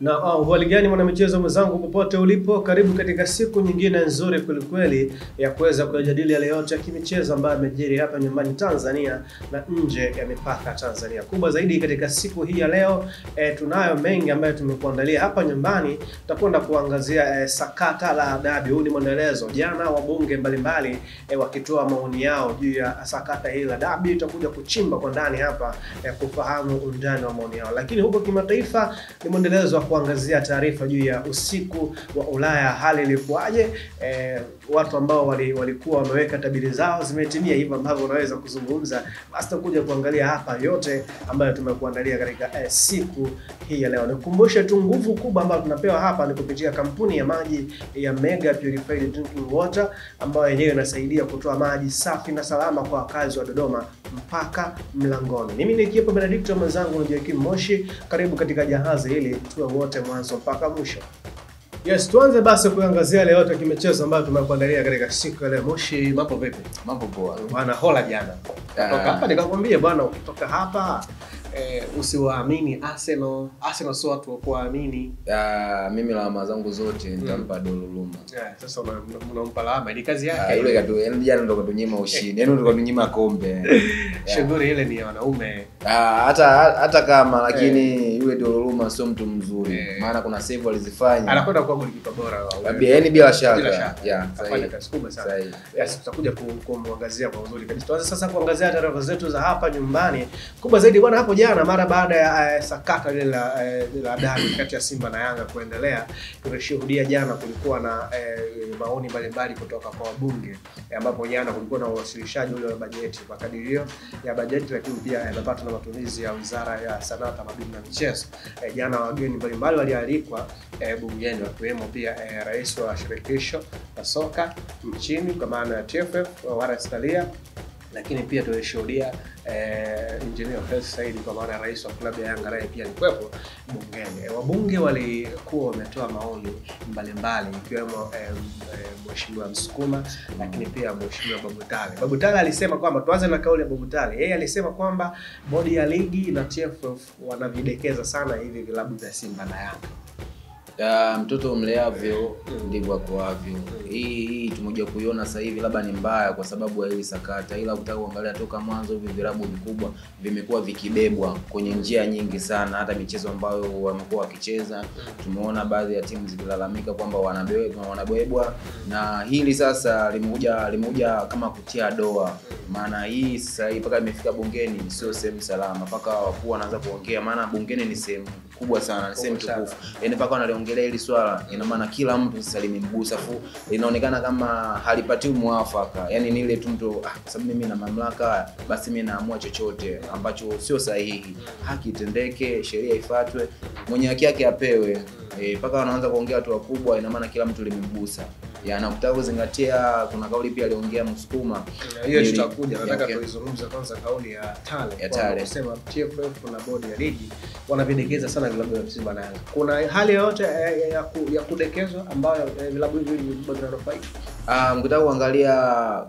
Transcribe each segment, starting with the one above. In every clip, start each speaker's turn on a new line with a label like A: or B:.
A: Na hali gani mwanamichezo mwenzangu popote ulipo, karibu katika siku nyingine nzuri kweli ya kuweza kujadili yale yote ya kimichezo ambayo yamejiri hapa nyumbani Tanzania na nje ya mipaka Tanzania. Kubwa zaidi katika siku hii ya leo, tunayo mengi ambayo tumekuandalia hapa nyumbani. Tutakwenda kuangazia sakata la dabi. Huu ni mwendelezo. Jana wabunge mbalimbali wakitoa maoni yao juu ya sakata hili la dabi. Tutakuja kuchimba kwa ndani hapa kufahamu undani wa maoni yao. Lakini huko kimataifa ni mwendelezo kuangazia taarifa juu ya usiku wa Ulaya, hali ilikuwaje. Watu ambao walikuwa wameweka tabiri zao zimetimia, hivyo ambavyo unaweza kuzungumza. Basi tutakuja kuangalia hapa yote ambayo tumekuandalia katika siku hii ya leo. Nikukumbushe tu nguvu kubwa ambayo tunapewa hapa ni kupitia kampuni ya maji ya Mega Purified Drinking Water, ambayo yenyewe inasaidia kutoa maji safi na salama kwa wakazi wa Dodoma mpaka mlangoni. Mimi ni Kipo Benedicto, mwenzangu ni Joakim Moshi. Karibu katika jahazi hili tuwe wote mwanzo mpaka mwisho. Yes, tuanze basi kuangazia leo yote kimichezo ambayo tumekuandalia katika siku ya leo. Moshi, mambo vipi?
B: Mambo poa.
A: Bwana hola jana. Kutoka hapa nikakwambia bwana, ukitoka hapa usiwaamini Arsenal sio watu wa kuamini.
B: Mimi lawama zangu zote nitampa Donnarumma.
A: Sasa unampa lawama, ni kazi yake.
B: Yule katu jana ndo katunyima ushindi. Yaani ndo katunyima kombe.
A: Shughuli ile ni ya wanaume.
B: Hata kama lakini yule Donnarumma sio mtu mzuri. Maana kuna save alizifanya.
A: Anakwenda kuwa golikipa bora wa.
B: Yaani bila shaka.
A: Afanya kazi kubwa sana. Yes, tutakuja kumwangazia kwa uzuri kabisa. Tuanze sasa kuangazia taarifa zetu za hapa nyumbani. Kubwa zaidi bwana, hapo jana mara baada ya sakata ile la dabi kati ya Simba na Yanga kuendelea, tulishuhudia jana kulikuwa na maoni mbalimbali kutoka kwa wabunge, ambapo jana kulikuwa na uwasilishaji ule wa bajeti, makadirio ya bajeti, lakini pia yanapata na matumizi ya Wizara ya Sanaa, Tamaduni na Michezo. Jana wageni mbalimbali walialikwa bungeni, wakiwemo pia rais wa shirikisho la soka nchini kwa maana ya TFF Wallace Karia, lakini pia tulishuhudia Engineer Hersi Said kwa maana rais wa klabu ya Yanga naye pia alikuwepo bungeni. Wabunge walikuwa wametoa maoni mbalimbali, ikiwemo Mheshimiwa Msukuma, lakini pia Mheshimiwa Babu Tale alisema kwamba, tuanze na kauli ya Babu Tale. Yeye alisema kwamba bodi ya ligi na TFF wanavidekeza sana hivi vilabu vya Simba na Yanga.
B: Mtoto mleavyo ndivyo akoavyo. Hii tumoja kuiona sasa hivi labda ni mbaya kwa sababu ya hili sakata, ila ukitaka kuangalia toka mwanzo hivi vilabu vikubwa vimekuwa vikibebwa kwenye njia nyingi sana. Hata michezo ambayo wamekuwa wakicheza tumeona baadhi ya timu zikilalamika kwamba wanabebwa, na hili sasa limekuja kama kutia doa. Maana hii sasa hivi mpaka imefika bungeni sio sehemu salama, mpaka wakuu wanaanza kuongea, maana bungeni ni sehemu kubwa sana, ni sehemu tukufu. Yaani mpaka wanaliongelea hili swala, ina maana kila mtu sasa limemgusa, inaonekana kama halipati muafaka. Yaani ni ile tu mtu kwa sababu mimi na mamlaka basi mimi naamua chochote ambacho sio sahihi. Haki itendeke, sheria ifuatwe, mwenye haki yake apewe. Mpaka wanaanza kuongea watu wakubwa, ina maana kila mtu limemgusa. Na kutaka kuzingatia, kuna kauli pia aliongea Msukuma.
A: Hiyo tutakuja, nataka tuizungumze kwanza kauli ya Tale. Anasema TFF na bodi ya ligi wanavidekeza sana vilabu vya Simba na Yanga. Kuna hali yote ya kudekezwa ambayo vilabu hivi vinanufaika?
B: Mkitaka kuangalia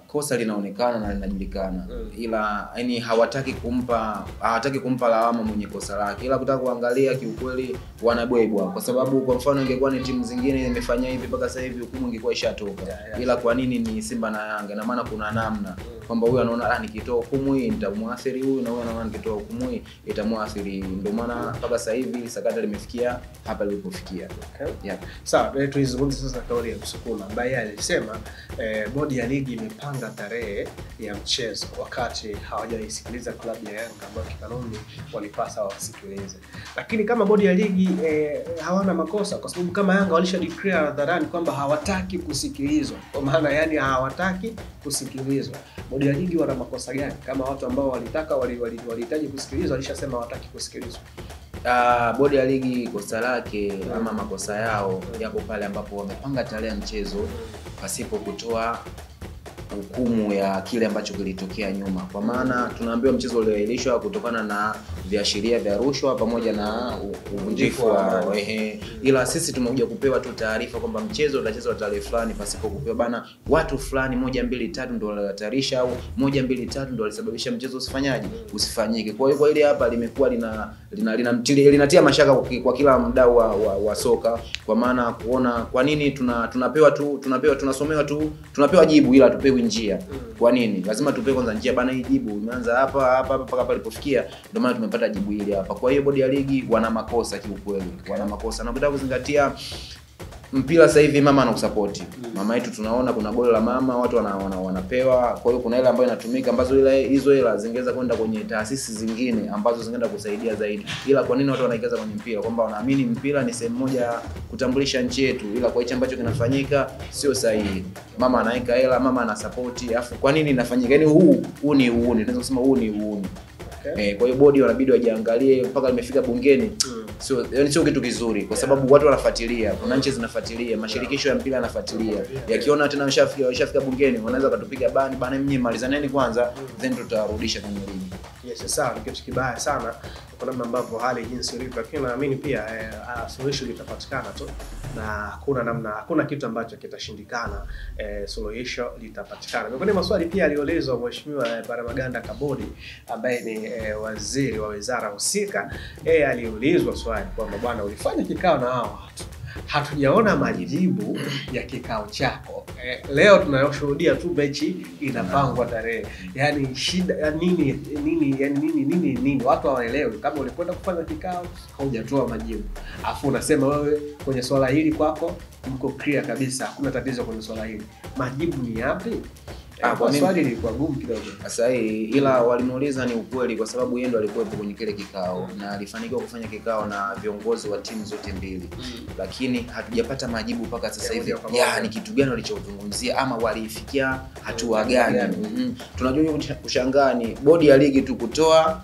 B: kosa linaonekana na linajulikana, ila yani hawataki kumpa lawama mwenye kosa lake, ila kutaka kuangalia kiukweli wanabwebwa, kwa sababu kwa mfano ingekuwa ni timu zingine imefanya hivi mpaka sasa hivi hukumu ingekuwa ishatoka. Ila kwa nini ni Simba na Yanga? Na maana kuna namna kwamba huyu anaona nikitoa hukumu hii nitamuathiri huyu, na huyu anaona nikitoa hukumu hii itamuathiri. Ndio maana mpaka sasa hivi sakata limefikia hapa lilipofikia.
A: Sawa, tuizungumze sasa kauli ya Msukuma ambaye alisema bodi ya ligi imepanga tarehe ya mchezo wakati hawajaisikiliza klabu ya Yanga ambayo kikanuni walipasa wasikilize. Lakini kama bodi ya ligi hawana makosa, kwa sababu kama Yanga walisha declare hadharani kwamba hawataki kusikilizwa, kwa maana yani hawataki kusikilizwa, bodi ya ligi wana makosa gani kama watu ambao walihitaji kusikilizwa walishasema hawataki kusikilizwa?
B: Bodi ya ligi kosa lake ama makosa yao yapo pale ambapo wamepanga tarehe ya mchezo pasipo kutoa hukumu ya kile ambacho kilitokea nyuma, kwa maana tunaambiwa mchezo uliahirishwa kutokana na viashiria vya rushwa pamoja na uvunjifu wa ila sisi tumekuja kupewa tu taarifa kwamba mchezo utachezwa tarehe fulani pasipo kupewa bana watu fulani 1 2 3 ndio walihatarisha au 1 2 3 ndio walisababisha mchezo usifanyike. Kwa hiyo hili hapa limekuwa linatia mashaka kwa kila mdau wa soka, kwa maana kuona kwa nini tunapewa jibu ila tupewi njia. Kwa nini? Lazima tupewe kwanza njia bana, hii jibu imeanza hapa mpaka palipofikia, ndio maana tumepata jibu hili hapa. Kwa hiyo bodi ya ligi wana makosa kiukweli, wana makosa. Na ukitaka kuzingatia mpira sasa hivi mama anakusupport. Mama yetu tunaona kuna goli la mama watu wanapewa. Kwa hiyo kuna ile ambayo inatumika ambazo hizo hela zingeweza kwenda kwenye taasisi zingine ambazo zingeenda kusaidia zaidi. Ila kwa nini watu wanaikaza kwenye mpira? Kwamba wanaamini mpira ni sehemu moja kutambulisha nchi yetu, ila kwa hicho ambacho kinafanyika sio sahihi. Mama anaika hela, mama anasupport. Alafu kwa nini inafanyika? Yaani huu ni uuni. Naweza kusema huu ni uuni. Kwa hiyo bodi wanabidi wajiangalie mpaka limefika bungeni. Sio kitu kizuri kwa sababu watu wanafuatilia, kuna nchi zinafuatilia, mashirikisho ya mpira yanafuatilia. Yakiona tena washafika bungeni, wanaweza kutupiga bani mnyinyi malizaneni kwanza, then tutarudisha kwenye ligi.
A: Yes, sawa, ni kitu kibaya sana kwa namna ambavyo hali jinsi ilivyo, lakini naamini pia suluhisho litapatikana tu, na hakuna kitu ambacho kitashindikana. Suluhisho litapatikana. Miongoni mwa maswali pia aliulizwa Mheshimiwa Paramagamba Kabudi ambaye ni waziri wa wizara husika. Aliulizwa swali kwamba bwana, ulifanya kikao na hao watu, hatujaona majibu ya kikao chako. Leo tunayoshuhudia tu mechi inapangwa tarehe. Yaani shida nini watu hawaelewi. Kama ulikwenda kufanya kikao haujatoa majibu, afu unasema wewe kwenye swala hili kwako mko clear kabisa, hakuna tatizo kwenye swala hili. Majibu ni yapi? Kwa swali lilikuwa gumu kidogo.
B: Sasa ila walimuuliza ni ukweli kwa sababu yeye ndo alikuwepo kwenye kile kikao na alifanikiwa kufanya kikao na viongozi wa timu zote mbili. Lakini hatujapata majibu mpaka sasa hivi. Ni kitu gani walichozungumzia ama walifikia hatua gani? Tunajua kushangaa ni bodi ya ligi tu kutoa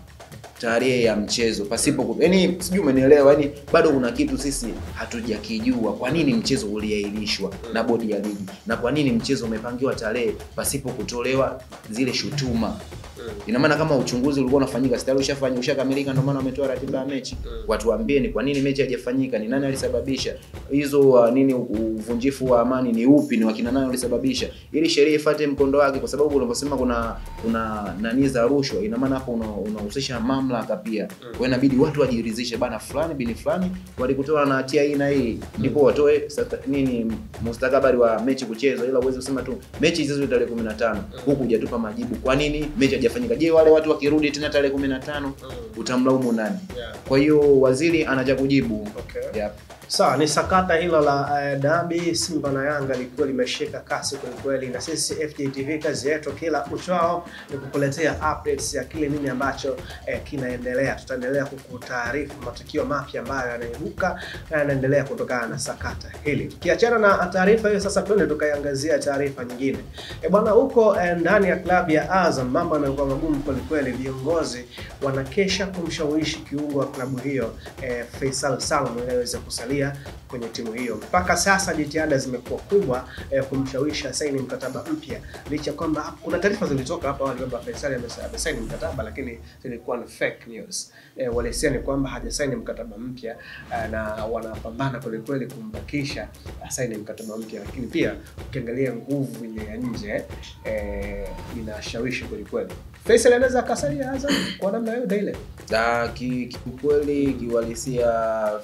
B: tarehe ya mchezo pasipo yaani sijui umenielewa, yaani bado kuna kitu sisi hatujakijua. Kwa nini mchezo uliahirishwa na bodi ya ligi na kwa nini mchezo umepangiwa tarehe pasipo kutolewa zile shutuma? Ina maana kama uchunguzi ulikuwa unafanyika tayari ushakamilika, ndio maana wametoa ratiba ya mechi. Watu waambieni kwa nini mechi haijafanyika, ni nani alisababisha hizo nini, uvunjifu wa amani ni upi, ni wakina nani walisababisha, ili sheria ifuate mkondo wake. Kwa sababu unaposema kuna nani za rushwa, ina maana hapo unahusisha mamlaka pia. Kwa hiyo inabidi watu wajiridhishe bana fulani bini fulani walikutoa na hatia hii na hii, ndipo watoe nini mustakabali wa mechi kuchezwa. Ila uweze kusema tu mechi hizo tarehe 15 huku hujatupa majibu kwa nini mechi hajafanyika. Je, wale watu wakirudi tena tarehe 15 utamlaumu nani? Kwa hiyo waziri anaja kujibu.
A: Sawa, ni sakata hilo la dabi Simba na Yanga likuwa limeshika kasi kweli, na sisi FJTV kazi yetu kila uchao ni kukuletea updates ya kile nini ambacho kinaendelea. Tutaendelea kukutaarifu matukio mapya ambayo yanaibuka na yanaendelea kutokana na sakata hili. Tukiachana na taarifa hiyo, sasa twende tukaiangazia taarifa nyingine. Bwana, huko ndani ya klabu ya Azam mambo yanakuwa magumu kweli. Viongozi wanakesha kumshawishi kiungo wa klabu hiyo Faisal Salum ili aweze kusalia kwenye timu hiyo. Mpaka sasa jitihada zimekuwa kubwa kumshawishi asaini mkataba mpya, licha kwamba kuna taarifa zilitoka hapa awali kwamba Faisal amesaini mkataba, lakini zilikuwa ni fake news. Walisema kwamba hajasaini mkataba mpya na wanapambana kweli kumbakisha asaini mkataba mpya, lakini pia ukiangalia nguvu ile ya nje inashawishi kweli. Faisal anaweza akasalia Azam kwa namna hiyo ile.
B: Kiukweli kiwalisia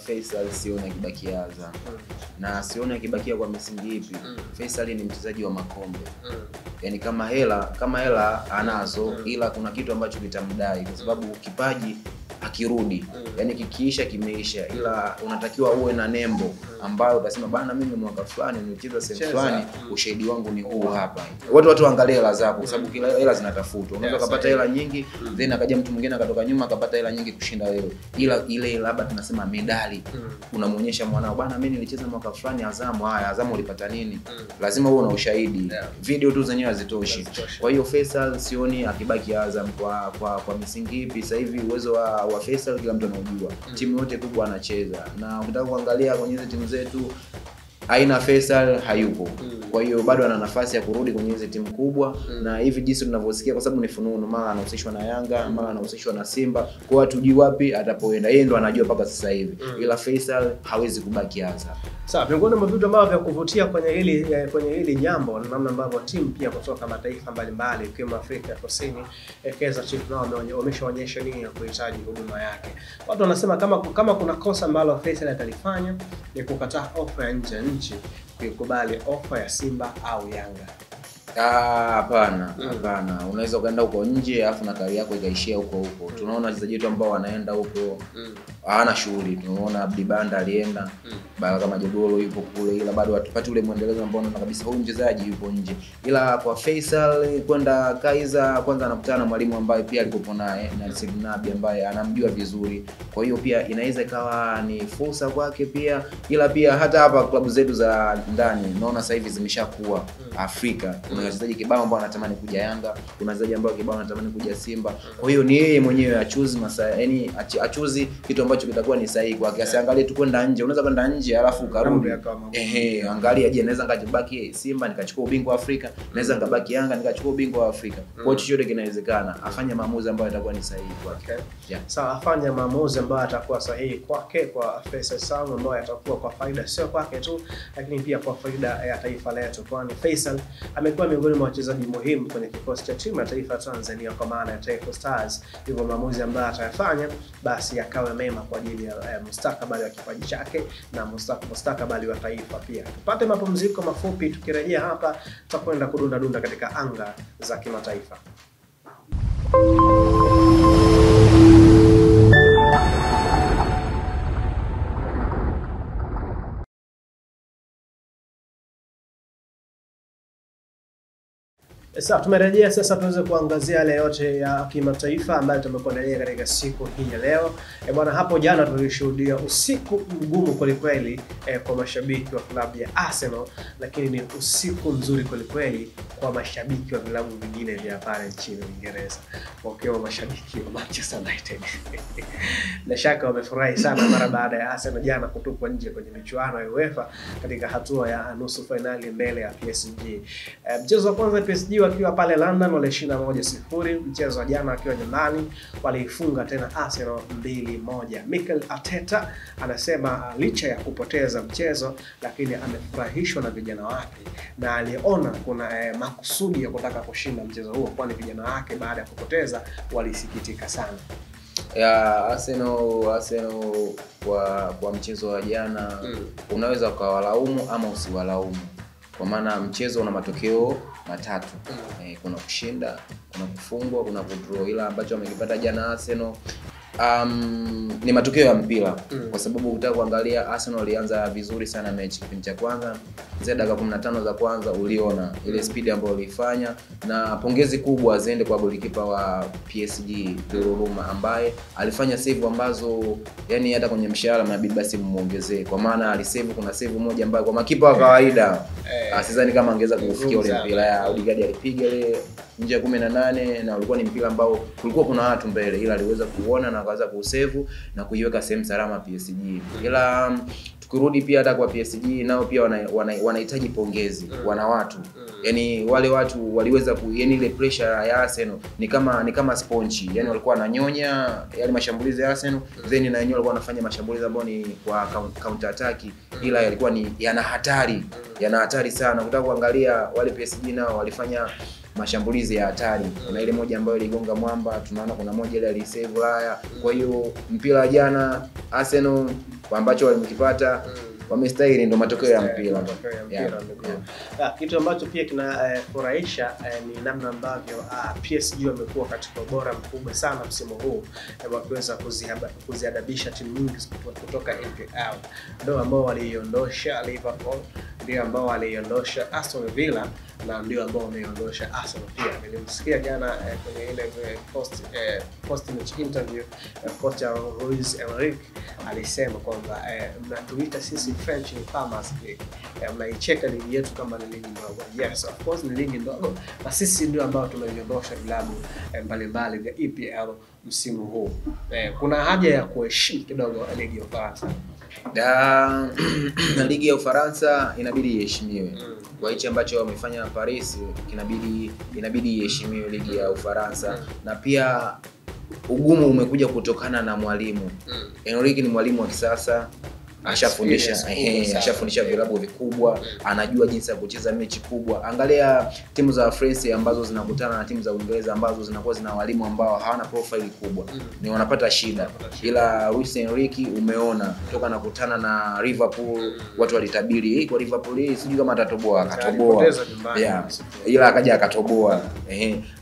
B: Faisal siona akibakia Azam. Na siona akibakia kwa misingi ipi? Faisal ni mchezaji wa makombe. Yaani kama hela anazo, ila kuna kitu ambacho kitamdai kwa sababu kipaji akirudi, yani kikiisha kimeisha, ila unatakiwa uwe na nembo ambayo utasema bana, mimi mwaka fulani nilicheza sehemu fulani, ushahidi wangu ni huu hapa. Watu waangalie hela zako kwa sababu kila hela zinatafutwa. Unaweza kupata hela nyingi then akaja mtu mwingine akatoka nyuma akapata hela nyingi kushinda wewe, ila ile labda tunasema medali unamuonyesha mwanao, bana mimi nilicheza mwaka fulani Azam. Haya, Azam ulipata nini? Lazima uwe na ushahidi. Video tu zenyewe hazitoshi. Kwa hiyo Faisal sioni akibaki Azam kwa misingi ipi. Sasa hivi uwezo wa Faisal kila mtu anajua. Timu yote kubwa anacheza. Na ukitaka kuangalia kwenye hizo timu zetu Aina Faisal hayupo. Kwa hiyo bado ana nafasi ya kurudi kwenye hizo timu kubwa na hivi jinsi tunavyosikia, kwa sababu ni fununu, mara anahusishwa na Yanga, mara anahusishwa na Simba, kwa watu jui wapi atapoenda. Yeye ndo anajua mpaka sasa hivi. Ila Faisal hawezi kubaki Azam.
A: Sawa, miongoni mwa vitu ambavyo vya kuvutia kwenye hili jambo na namna ambavyo timu pia kutoka mataifa mbalimbali ikiwemo Afrika Kusini, Kaizer Chiefs nao wameshaonyesha nini ya kuhitaji huduma yake. Watu wanasema kama kuna kosa ambalo Faisal atalifanya ni kukataa ofa ya nje ya nchi, kukubali ofa ya Simba au Yanga.
B: Hapana. Unaweza ukaenda huko nje alafu na kari yako ikaishia huko. Tunaona wachezaji wetu ambao wanaenda huko hawana shughuli. Tunaona Abdi Banda alienda, Baraka Majogoro yupo kule, ila bado hatupati ule muendelezo ambao unaona kabisa huyu mchezaji yupo nje. Ila kwa Faisal kwenda Kaizer, kwanza anakutana na mwalimu ambaye pia alikuwa naye na Nabi ambaye anamjua vizuri. Kwa hiyo pia inaweza ikawa ni fursa kwake pia. Ila pia hata hapa klabu zetu za ndani naona sasa hivi zimeshakuwa Afrika. Kuna wachezaji kibao ambao wanatamani kuja Yanga, kuna wachezaji ambao kibao wanatamani kuja Simba. Kwa hiyo ni yeye mwenyewe achuzi yani achuzi kitu ambacho kitakuwa ni sahihi kwake. Asiangalie tu kwenda nje. Unaweza kwenda nje alafu ukarudi. Angalia, je, naweza ngabaki Simba nikachukua ubingwa wa Afrika, naweza ngabaki Yanga nikachukua ubingwa wa Afrika. Kwa hiyo chochote kinawezekana. Afanye maamuzi ambayo yatakuwa ni sahihi kwake.
A: Sawa, afanye maamuzi ambayo yatakuwa sahihi kwake, kwa Faisal Salum, ambayo yatakuwa kwa faida sio kwake tu, lakini pia kwa faida ya taifa letu. Kwani Faisal amekuwa miongoni mwa wachezaji muhimu kwenye kikosi cha timu ya taifa ya Tanzania kwa maana ya Taifa Stars. Hivyo maamuzi ambayo atayafanya basi yakawe mema kwa ajili ya mustakabali wa kipaji chake na mustakabali wa taifa pia. Tupate mapumziko mafupi, tukirejea hapa tutakwenda kudunda katika anga za kimataifa. Sasa tumerejea, sasa tuweze kuangazia yale yote ya kimataifa ambayo tumekuandalia katika siku hii ya leo. Bwana, hapo jana tulishuhudia usiku mgumu kweli kwa mashabiki wa klabu ya Arsenal, lakini ni usiku mzuri kweli kwa mashabiki wa vilabu vingine vya pale nchini Uingereza, wakiwa mashabiki wa Manchester United. Na shaka wamefurahi sana mara baada ya Arsenal jana kutupwa nje kwenye michuano ya UEFA katika hatua ya nusu finali mbele ya PSG. Mchezo wa kwanza PSG wakiwa pale London walishinda 1-0. Mchezo wa jana wakiwa nyumbani waliifunga tena Arsenal 2-1. Mikel Arteta anasema licha ya kupoteza mchezo, lakini amefurahishwa na vijana wake na aliona kuna makusudi ya kutaka kushinda mchezo huo, kwani vijana wake baada ya kupoteza walisikitika sana.
B: Arsenal kwa mchezo wa jana unaweza ukawalaumu ama usiwalaumu, kwa maana mchezo una matokeo matatu. Kuna kushinda, kuna kufungwa, kuna kudraw. Ila ambacho wamekipata jana Arsenal ni matokeo ya mpira. Kwa sababu ukitaka kuangalia Arsenal walianza vizuri sana mechi. Kipindi cha kwanza, dakika 15 za kwanza uliona ile speed ambayo walifanya, na pongezi kubwa ziende kwa golikipa wa PSG Donnarumma ambaye alifanya save ambazo yani hata kwenye mshahara inabidi basi muongezee, kwa maana alisave. Kuna save moja ambayo kwa makipa wa kawaida sidhani kama angeweza kufikia ule mpira. Ya Odegaard alipiga ile nje ya 18 na ulikuwa ni mpira ambao kulikuwa kuna watu mbele, ila aliweza kuona na akaweza kusave na kuiweka sehemu salama PSG. Ila tukirudi pia hata kwa PSG nao pia wanahitaji pongezi. Wana watu yani wale watu waliweza yani ile pressure ya Arsenal ni kama sponge, yani walikuwa wananyonya yale mashambulizi ya Arsenal, then na wenyewe walikuwa wanafanya mashambulizi ambayo ni kwa counter attack, ila yalikuwa ni yana hatari sana. Ukitaka kuangalia wale PSG nao walifanya mashambulizi ya hatari. Kuna ile moja ambayo iligonga mwamba, tunaona kuna moja ile alisave Raya. Kwa hiyo mpira jana Arsenal kwa ambacho walimkipata wamestahili, ndo matokeo ya mpira.
A: Kitu ambacho pia kinafurahisha ni namna ambavyo PSG wamekuwa katika ubora mkubwa sana msimu huu, wakiweza kuziadabisha timu nyingi kutoka EPL. Ndio ambao waliiondosha Liverpool, ndio ambao waliiondosha Aston Villa, na ndio ambao wameondosha Arsenal pia. Nilimsikia jana kwenye ile post match interview kocha Luis Enrique alisema kwamba mnatuita sisi French Farmers League, mnaicheka ligi yetu kama ni ligi ndogo. Yes, of course ni ligi ndogo, na sisi ndio ambao tumeviondosha vilabu mbalimbali vya EPL msimu huu. Kuna haja ya kuheshimu kidogo ligi ya Ufaransa.
B: Ligi ya Ufaransa inabidi iheshimiwe. Kwa hicho ambacho wamefanya Paris inabidi iheshimiwe ligi ya Ufaransa. Na pia ugumu umekuja kutokana na mwalimu. Enrique ni mwalimu wa kisasa, ashafundisha vilabu vikubwa, anajua jinsi ya kucheza mechi kubwa. Angalia timu za France ambazo zinakutana na timu za Uingereza ambazo zinakuwa zina walimu ambao hawana profile kubwa, ni wanapata shida. Ila Luis Enrique umeona toka nakutana na Liverpool, watu walitabiri kwa Liverpool hii sijui kama atatoboa, ila akaja akatoboa.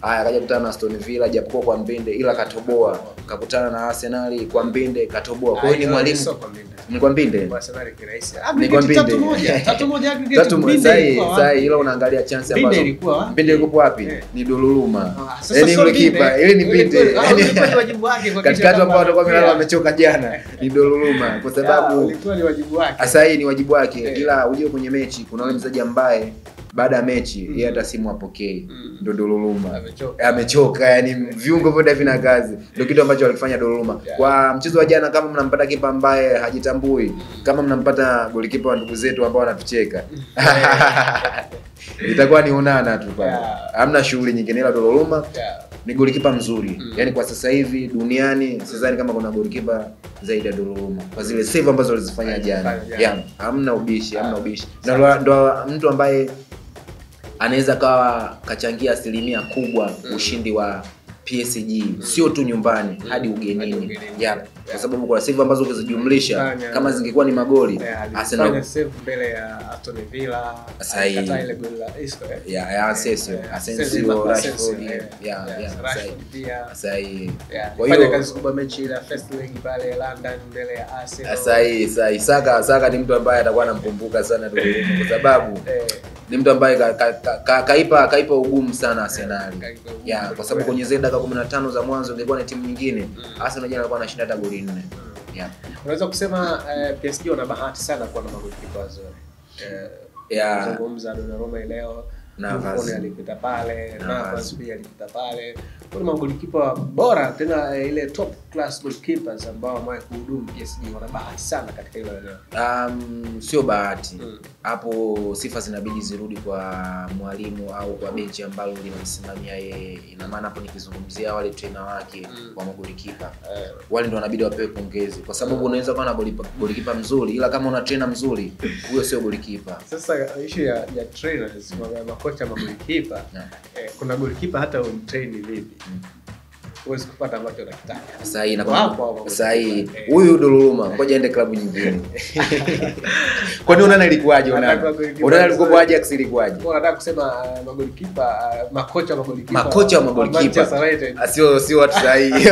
B: Haya akaja kutana na Aston Villa japokuwa kwa mbinde, ila akatoboa. Kakutana na Arsenal kwa mbinde, katoboa. Kwa hiyo ni mwalimu ni kwa mbinde.
A: Arsenal kirahisi.
B: Ni kwa mbinde.
A: 3-1 aggregate mbinde.
B: Sasa ila unaangalia chance ambazo mbinde ilikuwa wapi? Ni Dololuma. Yaani yule kipa, ile ni mbinde.
A: Ni wajibu wake kwa
B: katikati ambao watakuwa wamelala wamechoka jana. Ni Dololuma kwa sababu
A: ilikuwa ni wajibu wake.
B: Sasa hii ni wajibu wake. Ila uje kwenye mechi kuna yule mchezaji ambaye baada ya mechi yeye hata simu apokei. Ndio Dololuma. Amechoka, yani viungo vyote vina kazi. Ndio kitu ambacho alifanya Dololuma. Kwa mchezo wa jana, kama mnampata kipa ambaye hajitambui, kama mnampata golikipa wa ndugu zetu ambao wanatucheka, itakuwa ni unana tu pale. Hamna shughuli nyingine, ila Dololuma ni golikipa mzuri. Yani kwa sasa hivi duniani sidhani kama kuna golikipa zaidi ya Dololuma kwa zile save ambazo alizifanya jana. Hamna ubishi. Na ndo mtu ambaye anaweza kawa kachangia asilimia kubwa ushindi wa PSG, sio tu nyumbani hadi ugenini. Kwa sababu kwa save ambazo ukizijumlisha kama zingekuwa ni magoli,
A: Arsenal save mbele ya Aston Villa, akata ile goli la Isco.
B: Asensio, Rashford,
A: Kwa hiyo kazi kubwa mechi ile first leg pale London mbele ya Arsenal.
B: Saka ni mtu ambaye atakuwa anamkumbuka sana Dololuma kwa sababu ni mtu ambaye kaipa ugumu sana Arsenal. Kwa sababu kwenye zile dakika 15 za mwanzo ingekuwa ni timu nyingine, Arsenal jana alikuwa anashinda hata goli 4.
A: Unaweza kusema PSG wana bahati sana kuwa na magolikipa wazuri. Zungumza Donnarumma leo, Buffon alipita pale, Navas pia alipita pale. Kuna magolikipa bora tena, ile top class goalkeepers ambao wamewai kuhudumu PSG wana bahati sana katika hilo eneo.
B: Sio bahati. Hapo sifa zinabidi zirudi kwa mwalimu au kwa benchi ambalo linamsimamia yeye. Ina maana hapo nikizungumzia wale trainer wake wa magolikipa, wale ndio wanabidi wapewe pongezi kwa sababu unaweza kuwa na golikipa mzuri ila kama una trainer mzuri, huyo sio golikipa.
A: Sasa issue ya trainers, makocha magolikipa, kuna golikipa hata umtrain vipi huwezi kupata ambacho unakitaka.
B: Sasa hii huyu Dololuma ngoja aende klabu nyingine. Kwani unaona ilikuwaje? Unaona alikuwa Ajax ilikuwaje?
A: Unataka kusema magolikipa, makocha
B: wa magolikipa sio watu sahihi.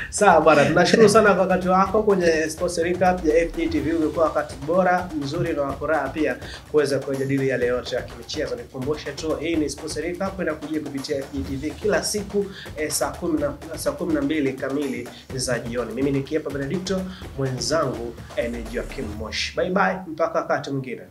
A: Sawa bwana, tunashukuru sana kwa wakati wako kwenye Sports Recap ya FGTV. Umekuwa wakati bora, mzuri na wa furaha pia kuweza kujadili yale yote ya kimichezo. Nikukumbushe tu hii ni Sports Recap inakujia kupitia FGTV kila siku saa 12 kamili za jioni. Mimi ni Kiepa Benedicto, mwenzangu ni Joakim Moshi. Bye bye mpaka wakati mwingine.